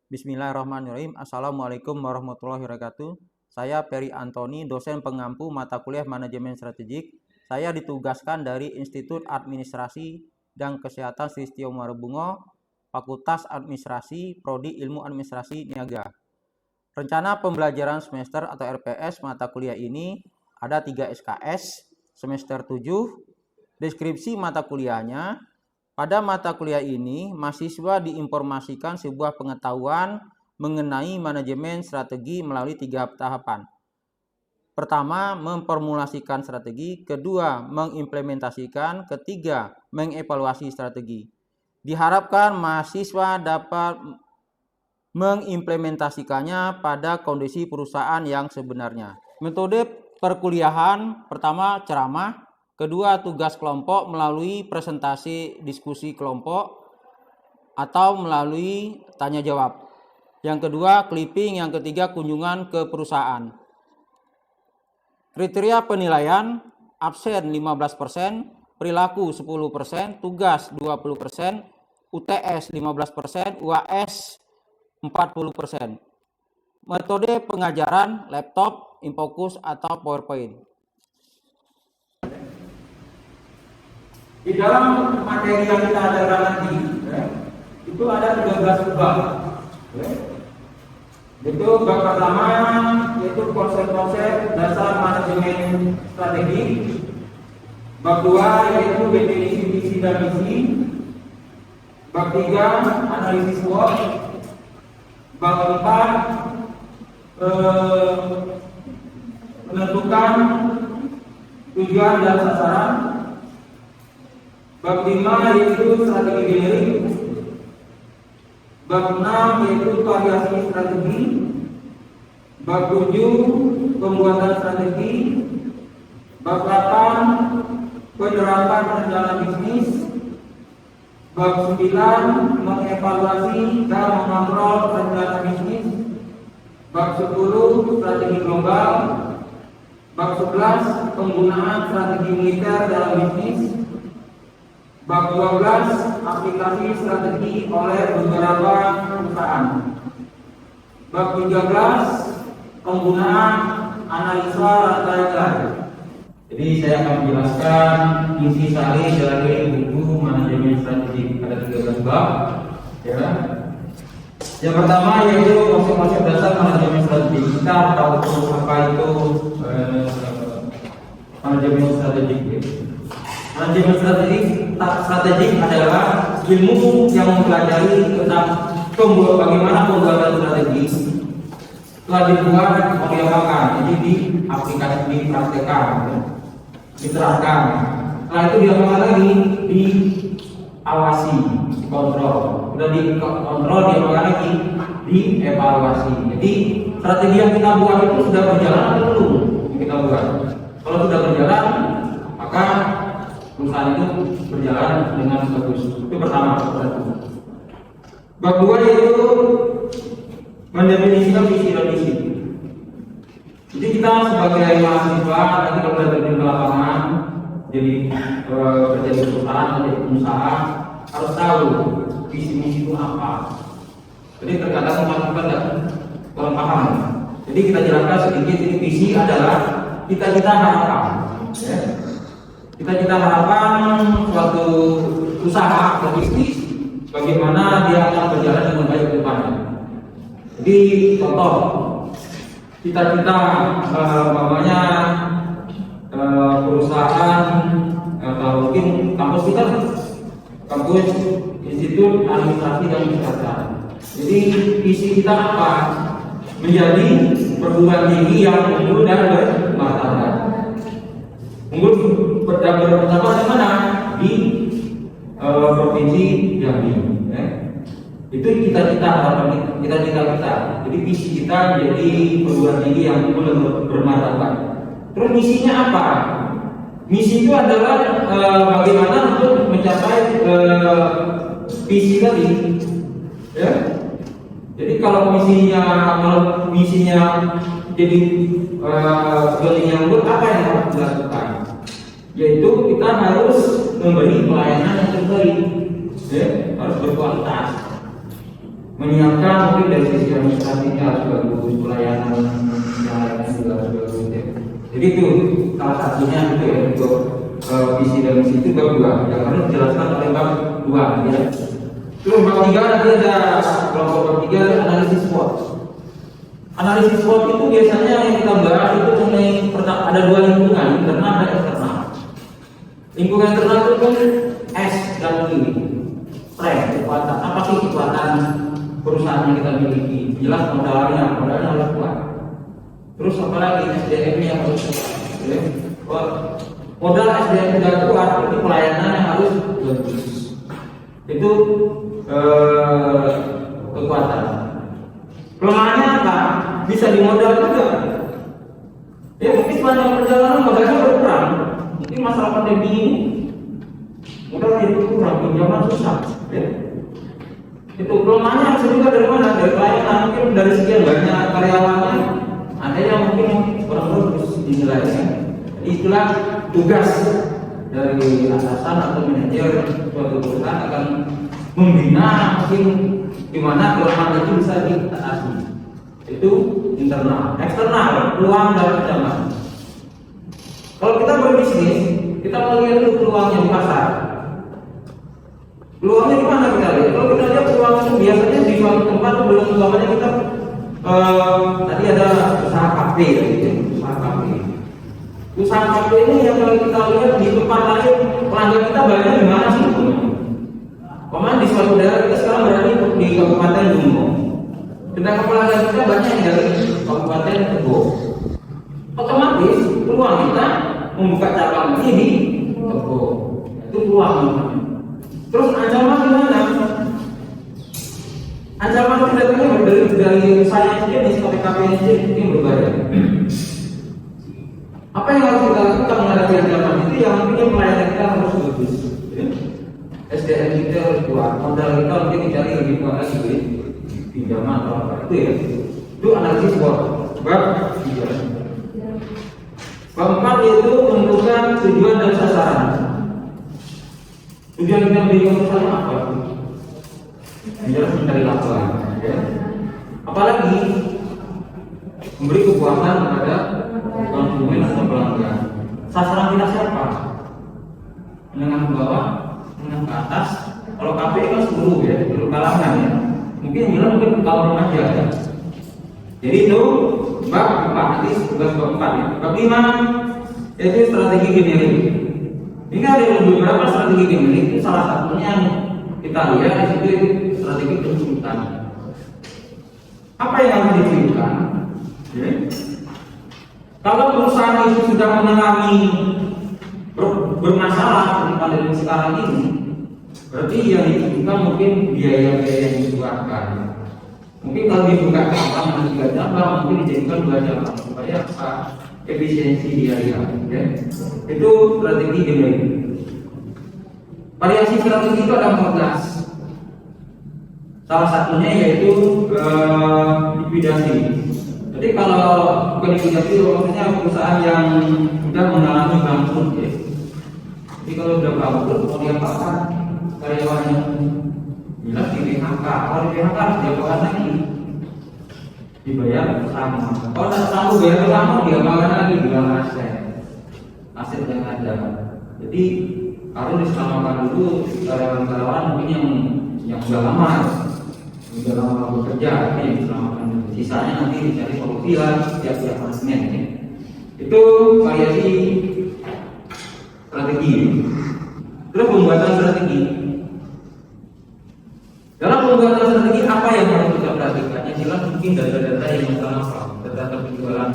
Bismillahirrahmanirrahim. Assalamualaikum warahmatullahi wabarakatuh. Saya Peri Antoni, dosen pengampu mata kuliah Manajemen Strategik. Saya ditugaskan dari Institut Administrasi dan Kesehatan Sri Setio Marubungo, Fakultas Administrasi, Prodi Ilmu Administrasi Niaga. Rencana pembelajaran semester atau RPS mata kuliah ini ada 3 SKS semester 7. Deskripsi mata kuliahnya. Pada mata kuliah ini, mahasiswa diinformasikan sebuah pengetahuan mengenai manajemen strategi melalui 3 tahapan. Pertama, memformulasikan strategi. Kedua, mengimplementasikan. Ketiga, mengevaluasi strategi. Diharapkan mahasiswa dapat mengimplementasikannya pada kondisi perusahaan yang sebenarnya. Metode perkuliahan, pertama ceramah. Kedua, tugas kelompok melalui presentasi diskusi kelompok atau melalui tanya jawab. Yang kedua, clipping. Yang ketiga, kunjungan ke perusahaan. Kriteria penilaian, absen 15%, perilaku 10%, tugas 20%, UTS 15%, UAS 40%. Metode pengajaran, laptop, Infocus atau PowerPoint. Di dalam materi yang kita ajarkan nanti, itu ada 13 bab. Itu bab pertama yaitu konsep-konsep dasar manajemen strategi. Bab 2 yaitu definisi visi dan misi. Bab 3 analisis SWOT. Bab 4 menentukan tujuan dan sasaran. Bab 5 yaitu strategi generik. Bab 6 yaitu variasi strategi. Bab 7 pembuatan strategi. Bab 8 penerapan rencana bisnis. Bab 9 mengevaluasi dan mengontrol rencana bisnis. Bab 10 strategi global. Bab 11 penggunaan strategi militer dalam bisnis. Bab 12 aplikasi strategi oleh beberapa perusahaan. Bab 13 penggunaan analisa rata-rata. Jadi saya akan menjelaskan isi sari dari buku manajemen strategi. Ada 13 bab. Ya. Yang pertama yaitu konsep-konsep dasar manajemen strategi. Kita tahu apa itu manajemen strategi. Manajemen strategik adalah ilmu yang mempelajari tentang bagaimana pembuatan strategi telah dibuat, mau diapakan, jadi diaplikasi, dipraktekkan, diterapkan. Setelah itu diapakan lagi, diawasi, dikontrol. Sudah dikontrol, diapakan lagi, dievaluasi. Jadi strategi yang kita buat itu sudah berjalan atau belum yang kita buat. Kalau sudah berjalan, maka perusahaan itu berjalan dengan bagus. Itu pertama. Bab 2 yaitu mendefinisikan visi dan misi. Jadi kita sebagai mahasiswa nanti kalau kita terjun ke lapangan, jadi kerja di perusahaan atau di pengusaha, harus tahu visi misi itu apa. Jadi terkadang kita tidak kurang paham. Jadi kita jelaskan sedikit. Ini visi adalah kita harapan. Ya. Kita harapan suatu usaha atau bisnis bagaimana dia akan berjalan dengan baik ke depan. Jadi contoh cita-cita perusahaan atau mungkin kampus kita, kampus Institut Administrasi dan Kesehatan. Jadi visi kita apa? Menjadi perguruan tinggi yang unggul dan bermartabat. Unggul pertama di mana? Di provinsi Jambi. Itu cita-cita harapan kita. Jadi visi kita jadi perguruan tinggi yang unggul dan bermartabat. Terus misinya apa? Misi itu adalah bagaimana untuk mencapai visi tadi. Ya. Jadi kalau misinya jadi yang unggul, apa yang harus dilakukan? Yaitu kita harus memberi pelayanan yang terbaik, harus berkualitas. menyiapkan mungkin dari sisi administrasinya harus bagus, pelayanan yang lainnya juga harus bagus ya. Jadi itu salah satunya itu ya untuk visi dan misi itu bab 2 yang harus dijelaskan oleh bab 2 ya. Terus bab 3 nanti ada kelompok bab 3 ada analisis SWOT. Analisis SWOT itu biasanya yang kita bahas itu mengenai ada 2 lingkungan, internal dan eksternal. Lingkungan internal itu kan S dan I, strength, kekuatan. Apa sih kekuatan perusahaan yang kita miliki? Jelas modalnya harus kuat. Terus apa lagi SDM-nya harus kuat. Ya. Modal SDM sudah kuat, berarti pelayanannya harus bagus. Itu kekuatan. Kelemahannya apa? Bisa dimodal juga. Ya mungkin sepanjang perjalanan modalnya berkurang. Mungkin masalah pandemi ini modal jadi berkurang, pinjaman susah. Ya. Itu kelemahannya bisa juga dari mana? Dari pelayanan, mungkin dari sekian banyak karyawannya ada yang mungkin kurang bagus dinilainya. Itulah tugas dari atasan atau manajer suatu perusahaan akan membina mungkin di mana kelemahan itu bisa diatasi. Itu internal. Eksternal, peluang dan ancaman. Kalau kita berbisnis, kita melihat dulu peluangnya di pasar. Peluangnya di mana kita lihat? Kalau kita lihat peluang itu biasanya di suatu tempat belum utamanya kita tadi ada usaha kafe, gitu. Usaha kafe ini yang kalau kita lihat di tempat lain pelanggan kita banyak di mana sih? Pemain di suatu daerah kita sekarang berada di Kabupaten Bungo. Sedangkan pelanggan kita banyak yang dari Kabupaten Tebo. Otomatis peluang kita membuka cabang ini di Tebo. Itu peluang. Terus ancaman gimana? Ancaman itu datangnya dari saya sendiri di KPKP ini berbeda. Apa yang harus kita lakukan menghadapi ancaman itu? Yang penting pelayanan kita harus bagus. SDM kita harus kuat, modal kita mungkin dicari lebih kuat lagi, pinjaman atau apa itu ya. Itu analisis SWOT. Bab 3. Bab 4 yaitu menentukan tujuan dan sasaran. Tujuan kita beri perusahaan apa? Jelas mencari laba, ya. Apalagi memberi kepuasan kepada konsumen atau pelanggan. Sasaran kita siapa? Menengah ke bawah, menengah ke atas. Kalau KPI kan seluruh ya, seluruh kalangan ya. Mungkin kaum remaja ya. Jadi itu bab 4, nanti tugas bab 4 ya. Bab 5 yaitu strategi genering. Ini ada beberapa strategi genering, itu salah satunya yang kita lihat di situ itu strategi penuntutan. Apa yang harus ditunjukkan? Ya. Kalau perusahaan itu sudah mengalami bermasalah seperti pandemi sekarang ini, berarti yang ditunjukkan mungkin biaya-biaya yang dikeluarkan. Mungkin kalau dibuka cabang dan 3 cabang, mungkin dijadikan 2 cabang supaya efisiensi dia ya. Itu strategi genering. Variasi strategi itu ada 14. Salah satunya yaitu likuidasi. Jadi kalau bukan likuidasi maksudnya perusahaan yang sudah mengalami bangkrut ya. Jadi kalau sudah bangkrut mau diapakan karyawannya? Jelas di PHK. Kalau di PHK harus diapakan lagi? Dibayar bersama. Kalau tidak sanggup bayar bersama diapakan lagi? Bilang aset yang ada. Jadi harus diselamatkan dulu karyawan-karyawan mungkin yang sudah lama bekerja, ini diselamatkan dulu. Sisanya nanti dicari solusi lah setiap manajemen ya. Itu variasi strategi. Terus pembuatan strategi. Dalam pembuatan strategi apa yang harus kita perhatikan? Yang jelas mungkin data-data yang masalah, data penjualan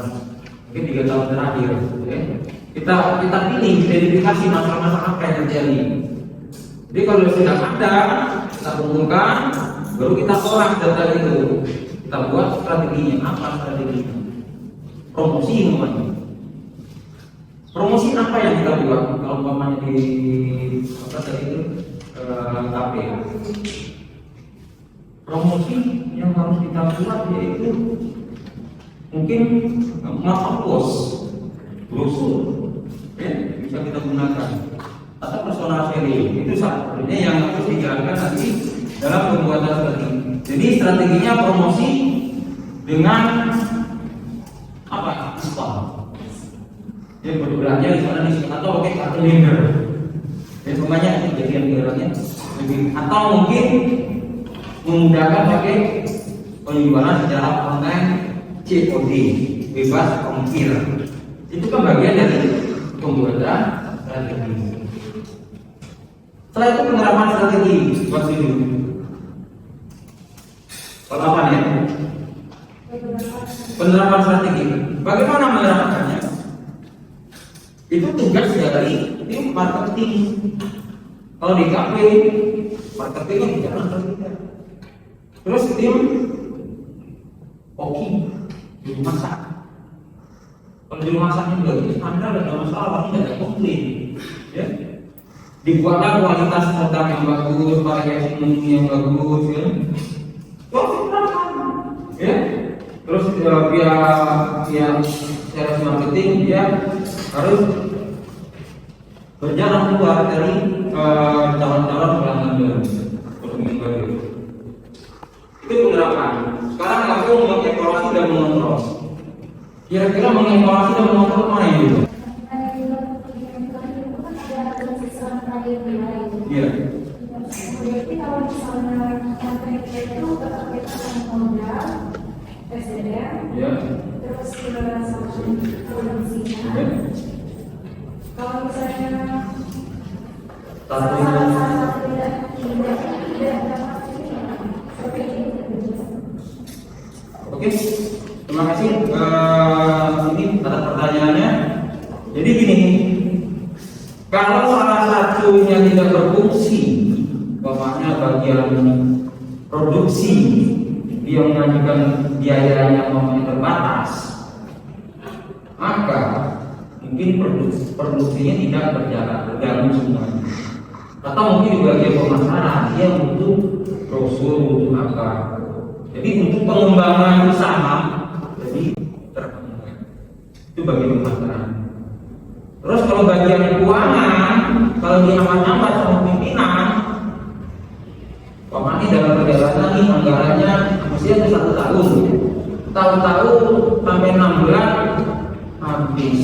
mungkin 3 tahun terakhir. Ya. Kita pilih identifikasi masalah-masalah apa yang terjadi. Jadi kalau sudah ada, kita kumpulkan, baru kita olah data itu. Kita buat strateginya. Apa strateginya? Promosi namanya. Promosi apa yang kita buat? Kalau umpamanya di apa tadi itu KP. Promosi yang harus kita buat yaitu mungkin marketplace, brosur, ya, bisa kita gunakan. atau personal sharing. Itu satunya yang harus dijalankan nanti dalam pembuatan strategi. Jadi strateginya promosi dengan apa? Diskon. Jadi berbelanja di sana diskon atau pakai kartu member. Dan semuanya itu bagian geraknya lebih atau mungkin memudahkan pakai penjualan secara online COD bebas ongkir. Itu kan bagian dari pembuatan strategi. Setelah itu penerapan strategi buat dulu. Penerapan ya. Penerapan strategi. Bagaimana menerapkannya? Itu tugas dari tim marketing. Kalau di KP, marketingnya bicara strategi. Terus tim Oki, juru masak. Kalau juru masaknya juga itu standar, ada masalah, pasti tidak ada komplain. Ya. Dibuatlah kualitas produk yang bagus, packaging yang bagus, ya. Ya. Terus biar secara marketing dia harus berjalan keluar dari calon-calon pelanggan baru. Itu penerapan. Sekarang aku mengevaluasi dan mengontrol. Kira-kira mengevaluasi dan mengontrol mana yang dulu? Iya. Jadi kalau misalnya itu modal, SDM, terus produksinya. Kalau misalnya salah satu tidak seperti itu. Oke, terima kasih. Ini ada pertanyaannya. Jadi gini, kalau salah satunya tidak berfungsi, bapaknya bagian produksi dia mengajukan biayanya terbatas, maka mungkin produksinya tidak berjalan semuanya. Atau mungkin di bagian pemasaran dia butuh brosur, butuh apa. Jadi untuk pengembangan usaha jadi terkembang. Itu bagian pemasaran. Terus kalau bagian keuangan, kalau dihambat-hambat sama pimpinan, ini dalam perjalanan ini anggarannya mesti ada 1 tahun. Tahu-tahu sampai 6 bulan habis.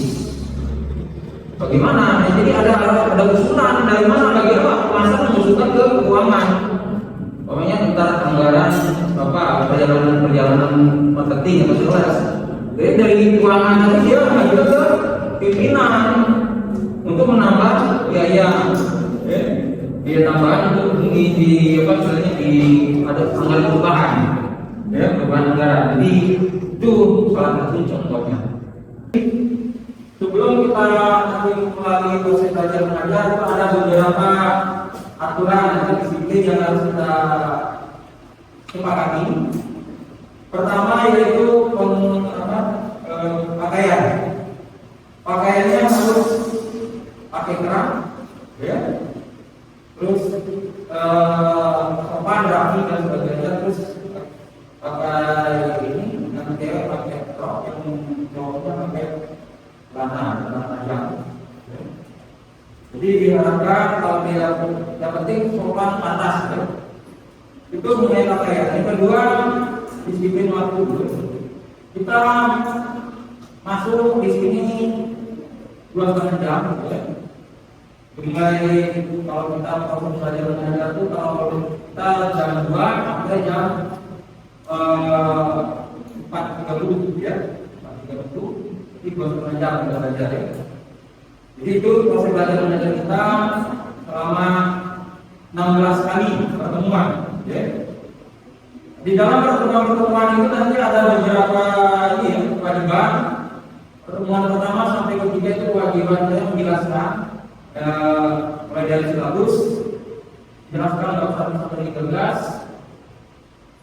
Bagaimana? Jadi ada usulan dari mana? Bagaimana penguasa mengusulkan ke keuangan? Pokoknya tentang anggaran perjalanan marketing atau sales. Jadi dari keuangan tadi dia mengajukan ke pimpinan untuk menambah biaya. Biaya tambahan untuk di ada anggaran perubahan. Perubahan anggaran. Jadi itu salah satu contohnya. Sebelum kita nanti melalui proses belajar mengajar, itu ada beberapa aturan dan disiplin yang harus kita sepakati. Pertama yaitu pakaian. Pakaiannya harus pakai kerah, ya. Terus sopan, rapi dan sebagainya. Terus pakai ini, yang cewek pakai rok, yang cowoknya pakai celana panjang. Jadi diharapkan kalau dia yang penting sopan pantas, ya. Itu mengenai pakaian. Yang kedua, disiplin waktu. Kita masuk di sini 2,5 jam, ya. Mulai kalau kita proses belajar mengajar itu kalau kita jam 2 sampai jam 4.30, ya. 4.30 itu 2,5 jam kita belajar, ya. Jadi itu proses belajar mengajar kita selama 16 kali pertemuan, ya. Di dalam pertemuan itu nanti ada beberapa kewajiban. Pertemuan pertama sampai ketiga itu kewajiban saya menjelaskan mulai dari silabus, jelaskan bab 1 sampai 13.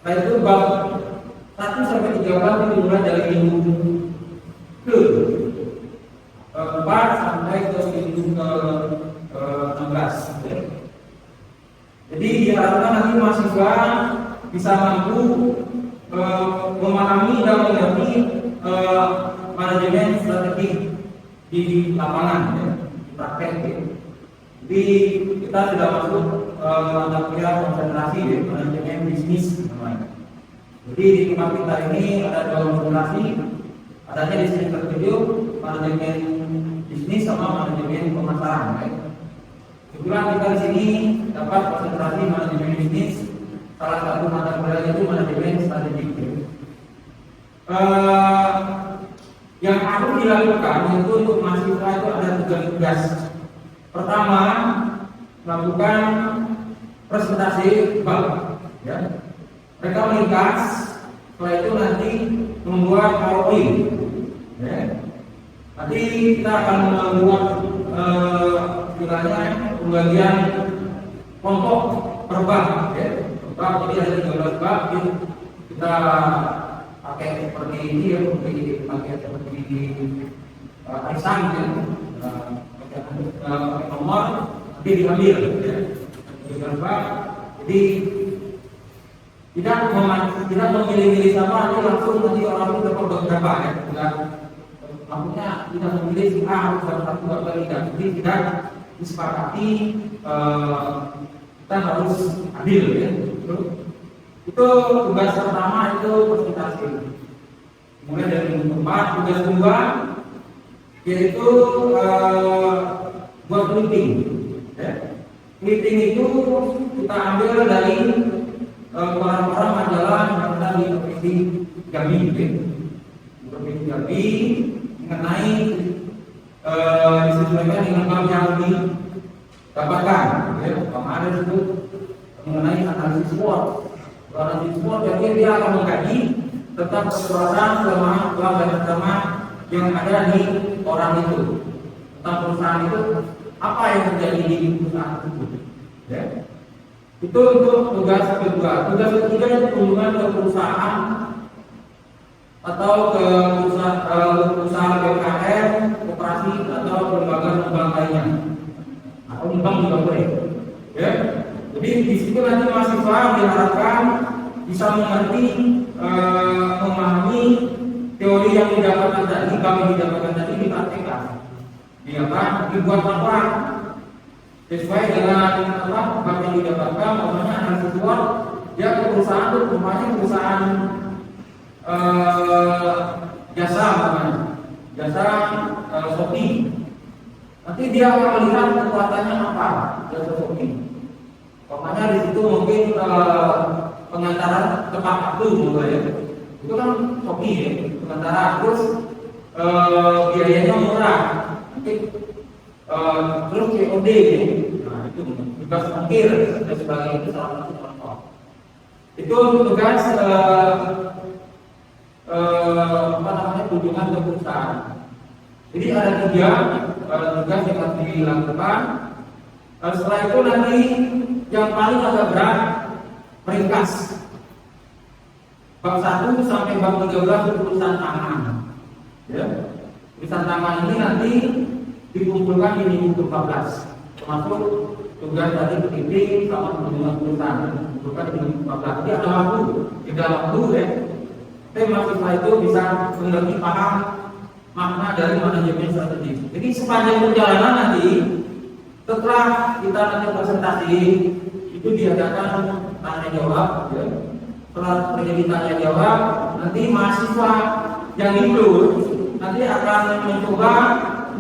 Setelah itu bab 1 sampai 13 itu mulai dari minggu ke 4 sampai ke minggu ke 16. Jadi diharapkan nanti mahasiswa bisa mampu memahami dan mengerti manajemen strategi di lapangan, ya, praktek. Jadi kita sudah masuk mata kuliah konsentrasi ya, manajemen bisnis namanya. Jadi di tempat kita ini ada dua konsentrasi, adanya di sini tertuju manajemen bisnis sama manajemen pemasaran. Ya. Kebetulan kita di sini dapat konsentrasi manajemen bisnis, salah satu mata kuliah itu manajemen strategik. Yang harus dilakukan yaitu untuk mahasiswa itu ada tugas. Pertama, melakukan presentasi bank. Ya. Mereka meringkas, setelah itu nanti membuat PowerPoint. Ya. Nanti kita akan membuat istilahnya pembagian kelompok per bank. Ya. Bank jadi ada 13 bank, kita pakai seperti ini ya, pakai seperti arisan ya. Pakai nomor nanti diambil ya. Jadi tidak memilih-milih sama nanti langsung nanti orang itu dapat berapa ya. Tidak, maksudnya tidak memilih si A harus dapat satu atau tiga. Jadi tidak disepakati kita harus adil ya. Itu tugas pertama itu presentasi. Kemudian dari tempat tugas kedua yaitu buat meeting. Ya. Meeting itu kita ambil dari koran-koran majalah yang ada di Provinsi Jambi. Ya. Provinsi Jambi mengenai disesuaikan dengan bank yang didapatkan. Ya. Kemarin itu mengenai analisis SWOT. Analisis SWOT jadi dia akan mengkaji tentang persoalan kelemahan dan ancaman yang ada di orang itu, tentang perusahaan itu, apa yang terjadi di perusahaan itu. Ya. Itu untuk tugas kedua. Tugas ketiga itu kunjungan ke perusahaan atau ke perusahaan BKR, koperasi atau lembaga-lembaga lainnya, atau bank juga boleh. Ya. Jadi di situ nanti mahasiswa diharapkan bisa mengerti, memahami teori yang didapatkan tadi, kami didapatkan tadi dipraktekkan. Dibuat laporan sesuai dengan bab yang didapatkan. Namanya analisis SWOT. Dia ke perusahaan itu, umpamanya perusahaan jasa, jasa Shopee. Nanti dia akan melihat kekuatannya apa jasa Shopee. Umpamanya di situ mungkin pengantaran tepat waktu, ya. Itu kan Shopee ya, sementara terus biayanya murah, nanti terus COD ya. Nah itu tugas ongkir dan sebagainya, itu salah satu contoh. Itu tugas kunjungan ke perusahaan. Jadi ada 3 tugas yang harus dilakukan. Setelah itu nanti yang paling agak berat meringkas. Bab 1 sampai bab 13 itu tulisan tangan. Ya. Tulisan tangan ini nanti dikumpulkan di minggu ke-14. Termasuk tugas tadi kepiting sama kunjungan tulisan dikumpulkan di minggu ke-14. Jadi ada waktu, tidak waktu ya. Tapi mahasiswa itu bisa mengerti paham makna dari manajemen strategi. Jadi sepanjang perjalanan nanti setelah kita nanti presentasi itu diadakan tanya jawab. Ya. Setelah terjadi tanya jawab, nanti mahasiswa yang ikut nanti akan mencoba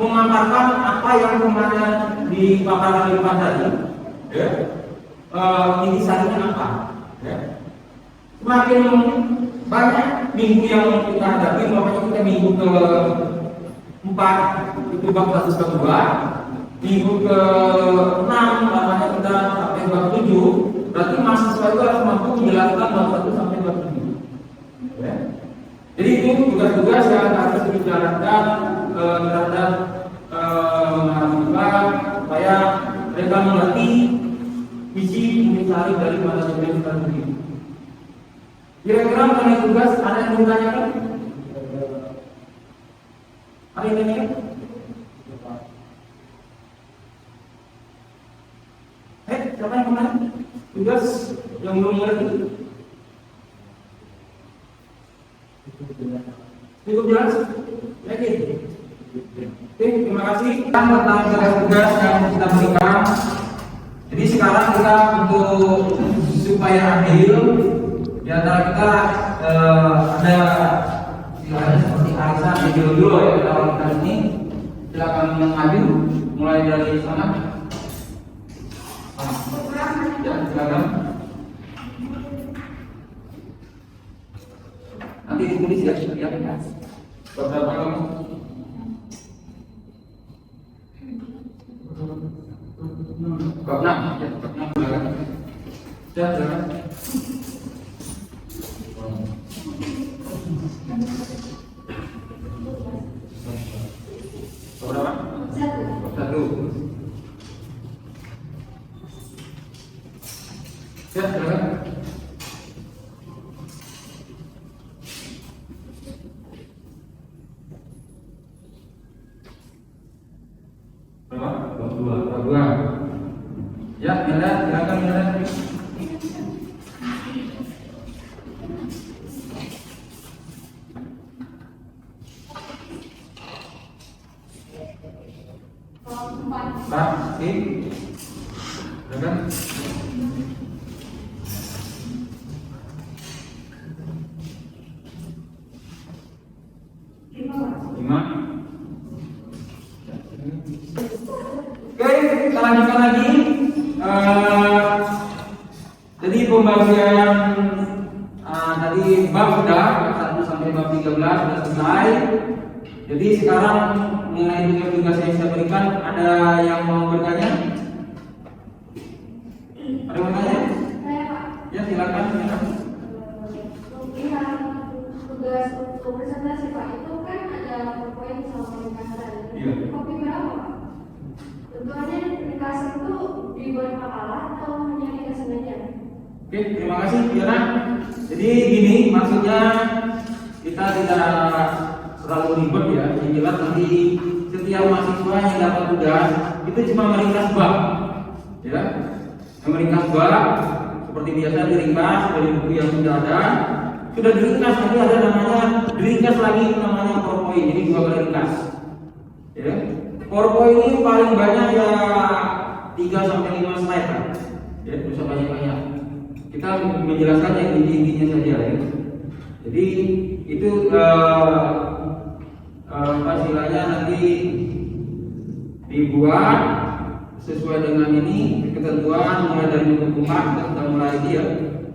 memaparkan apa yang kemarin di paparan di depan tadi. Ya. Intisarinya apa? Ya. Semakin banyak minggu yang kita hadapi, makanya kita minggu ke-4 itu bab kasus kedua, minggu ke-6 namanya kita sampai bab 7. Berarti mahasiswa itu harus mampu menjelaskan bab 1 sampai bab 7. Ya. Jadi itu tugas-tugas yang harus dijalankan terhadap mahasiswa supaya mereka mengerti visi intisari dari manajemen strategi. Kira-kira mengenai tugas ada yang ditanyakan? Ada yang ditanyakan? Siapa yang kemarin? Tugas yang belum mengerti? Cukup jelas? Yakin? Oke, terima kasih tentang tugas yang kita berikan. Jadi sekarang kita untuk supaya adil di antara kita ada istilahnya seperti arisan adil dulu ya kalau kita ini. Silakan maju mulai dari sana. Ya, silakan. Nanti ditulis ya, ya. Beberapa kamu. Bab 6, ya, bab 6 silakan. Ya, silakan. Berapa? Satu. Ya, silakan. Berapa? Bab 2. Ya, silakan. Pak, silakan. Lima. Oke, kita lanjutkan lagi. Jadi pembagian tadi bab sudah 1 sampai bab 13 sudah selesai. Jadi sekarang mengenai tugas-tugas yang saya berikan, ada yang mau bertanya? Ada yang mau bertanya? Ya, silakan. Tugas untuk presentasi Pak itu kan ada poin sama ringkasan. Iya. Kopi berapa? Tentunya ringkasan itu dibuat makalah atau hanya ringkasan aja? Oke, terima kasih Fiona. Jadi gini, maksudnya kita tidak terlalu ribet ya. Yang jelas nanti setiap mahasiswa yang dapat tugas itu cuma meringkas bab, ya, meringkas bab seperti biasa diringkas dari buku yang sudah ada. Sudah diringkas, nanti ada namanya diringkas lagi, namanya PowerPoint. Jadi 2 kali ringkas. Ya. PowerPoint ini paling banyak ya 3 sampai 5 slide kan. Ya, bisa banyak-banyak. Kita menjelaskan yang inti-intinya saja ya. Jadi itu istilahnya nanti dibuat sesuai dengan ini ketentuan mulai dari minggu Jumat kita sudah mulai dia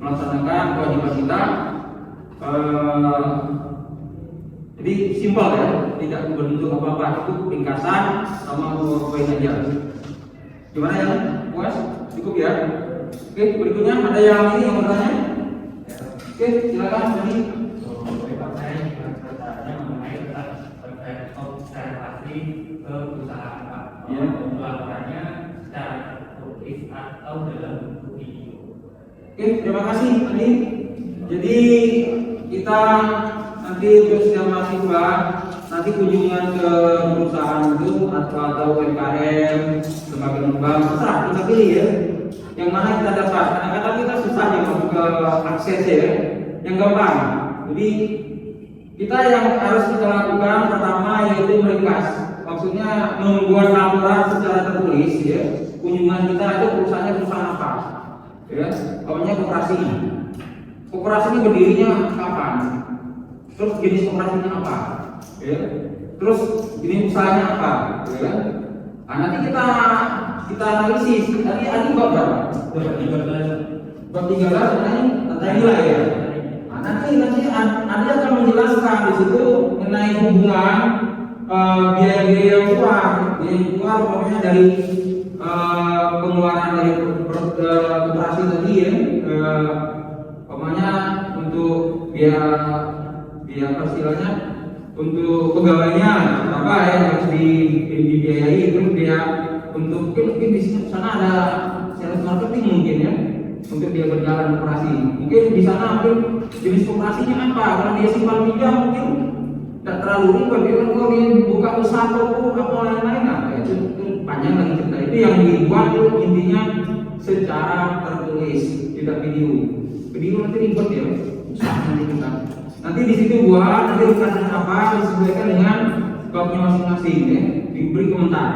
melaksanakan kewajiban kita. Jadi simpel ya, tidak berbentuk apa-apa, cukup ringkasan sama poin aja. Gimana ya? Puas? Cukup ya? Oke, berikutnya ada yang ini yang bertanya? Oke, silakan tadi. Ke perusahaan Pak, Ya. melakukannya secara tertulis atau dalam bentuk video. Oke, terima kasih tadi. Jadi kita nanti untuk setiap mahasiswa nanti kunjungan ke perusahaan itu atau UMKM, lembaga bank, terserah kita pilih ya. Yang mana kita dapat? Kadang-kadang kita susah ya masuk ke akses ya, yang gampang. Jadi kita yang harus kita lakukan pertama yaitu meringkas. Maksudnya membuat laporan secara tertulis ya. Kunjungan kita itu perusahaan apa? Ya, pokoknya koperasi. Koperasi ini berdirinya kapan? Terus jenis koperasinya apa? Ya. Terus jenis usahanya apa? Ya. Nah, nanti kita analisis. Tadi bab berapa? Bab 13 tentang nilai ya. Nah, nanti Anda akan menjelaskan di situ mengenai hubungan biaya-biaya yang keluar pokoknya dari pengeluaran dari koperasi tadi ya, pokoknya untuk biaya apa istilahnya, untuk pegawainya apa ya yang harus dibiayai, terus biaya untuk mungkin di sana ada sales marketing mungkin ya, untuk dia berjalan operasi. Mungkin di sana mungkin jenis operasinya apa, kalau dia simpan pinjam mungkin tidak terlalu ribet, kalau dia buka usaha toko apa lain-lain, nah itu panjang lagi cerita. Itu yang dibuat itu intinya secara tertulis, tidak video. Video nanti ribet ya, susah nanti kita. Nanti di situ buat nanti ringkasan apa disesuaikan dengan babnya masing-masing ya. diberi komentar,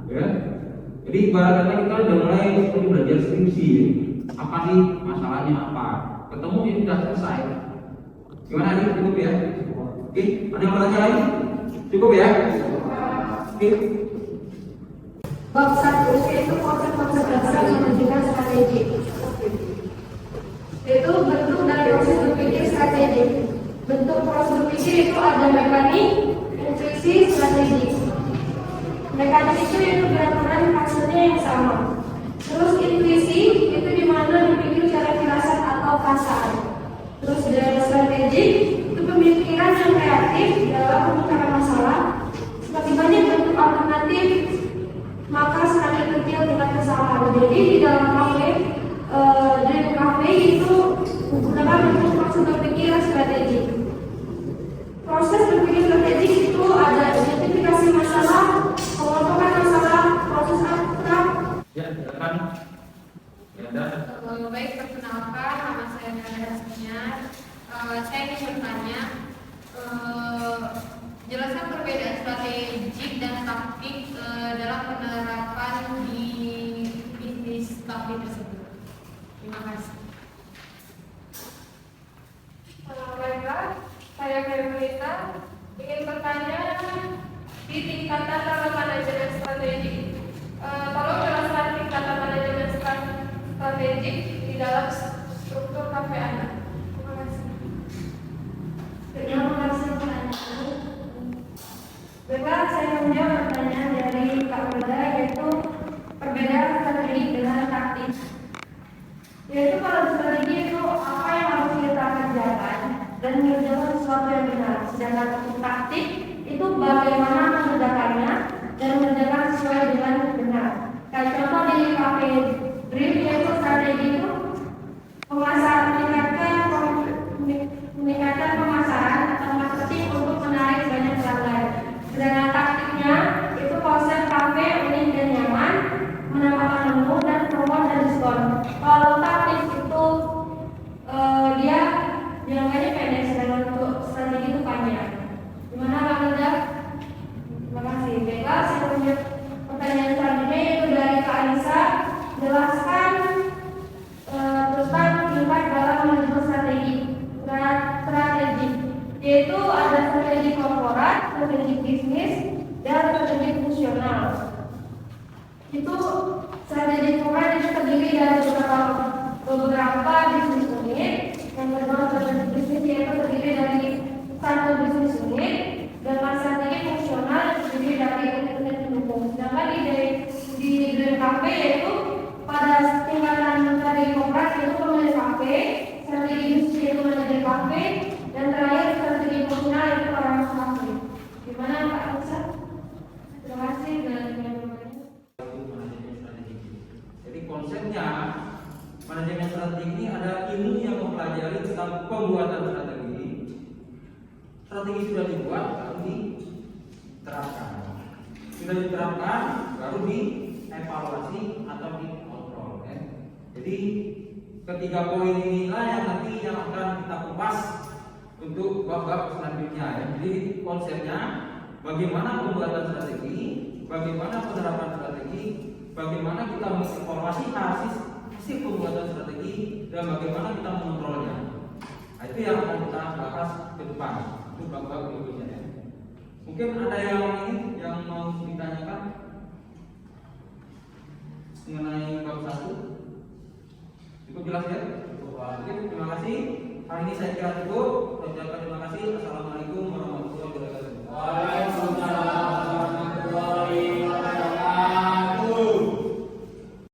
ya. Jadi ibaratnya kita udah mulai seperti belajar skripsi, ya. Apa sih masalahnya apa? Ketemu ya sudah selesai. Gimana nih? Cukup ya? Oke, ada yang bertanya lagi? Cukup ya? Oke. Bab 1 itu konsep-konsep dasar yang menunjukkan strategi. Itu bentuk dari proses berpikir strategi. Bentuk proses berpikir itu ada mekanik, intuisi, strategi. Mekanik itu berat-berat maksudnya yang sama. Terus intuisi itu di mana dipikir secara firasat atau perasaan. Terus dari strategi itu pemikiran yang kreatif dalam memecahkan masalah. Semakin banyak bentuk alternatif, maka semakin kecil tingkat kesalahan. Jadi di dalam kafe itu menggunakan bentuk proses berpikir strategi. Proses berpikir strategi itu ada identifikasi masalah, pengelompokan masalah, proses abstrak. Ya, silakan. Ya, Baik, perkenalkan, nama saya Nanda Asmiar. Saya ingin bertanya, jelaskan perbedaan strategik dan taktik dalam penerapan di bisnis kafe tersebut. Terima kasih. Baiklah, saya Febrita ingin bertanya di tingkatan dalam manajemen strategi. Tolong jelaskan tingkatan manajemen strategi di dalam struktur kafe Anda. Terima kasih. Terima kasih pertanyaan. Baiklah, saya menjawab pertanyaan dari Kak Weda, yaitu perbedaan strategi dengan taktik. Yaitu kalau strategi itu apa yang harus kita kerjakan dan mengerjakan sesuatu yang benar. Sedangkan untuk taktik itu bagaimana mengerjakannya dan mengerjakan sesuai dengan benar. Kayak contoh di kafe Dream, yaitu strategi itu meningkatkan pemasaran atau marketing untuk menarik banyak pelanggan. Sedangkan taktiknya itu konsep kafe unik dan nyaman, menambahkan menu dan promo dan diskon. Kalau taktik itu dia jangkanya pendek, sedangkan untuk strategi itu panjang. Gimana Kak Nanda? Terima kasih. Baiklah, saya punya pertanyaan selanjutnya yaitu dari Kak Anissa. Jelaskan tentang tingkat dalam manajemen strategi, yaitu ada strategi korporat, strategi bisnis, dan strategi fungsional. Itu strategi korporat itu terdiri dari beberapa bisnis unit. Yang kedua strategi bisnis yaitu terdiri dari satu bisnis unit, dan strategi fungsional yang terdiri dari unit pendukung. Sedangkan di Green Cafe yaitu pada tingkatan strategi korporat yaitu pemilik kafe, strategi bisnis yaitu manajer kafe, dan terakhir strategi fungsional yaitu orang kafe. Gimana Pak Musa? Terima kasih dan manajemen strategi. Jadi konsepnya manajemen strategi ini ada ilmu yang mempelajari tentang pembuatan strategi. Strategi sudah dibuat baru diterapkan. Sudah diterapkan baru dievaluasi atau dikontrol. Ya. Jadi ketiga poin inilah yang nanti yang akan kita kupas untuk bab-bab selanjutnya. Ya. Jadi konsepnya bagaimana pembuatan strategi, bagaimana penerapan strategi, bagaimana kita mengevaluasi hasil pembuatan strategi, dan bagaimana kita mengontrolnya. Nah, itu yang akan kita bahas ke depan untuk bab-bab berikutnya. Ya. Mungkin ada yang mau ditanyakan mengenai bab 1. Cukup jelas ya? Oke, terima kasih. Hari ini saya kira cukup. Terima kasih. Assalamualaikum warahmatullahi wabarakatuh.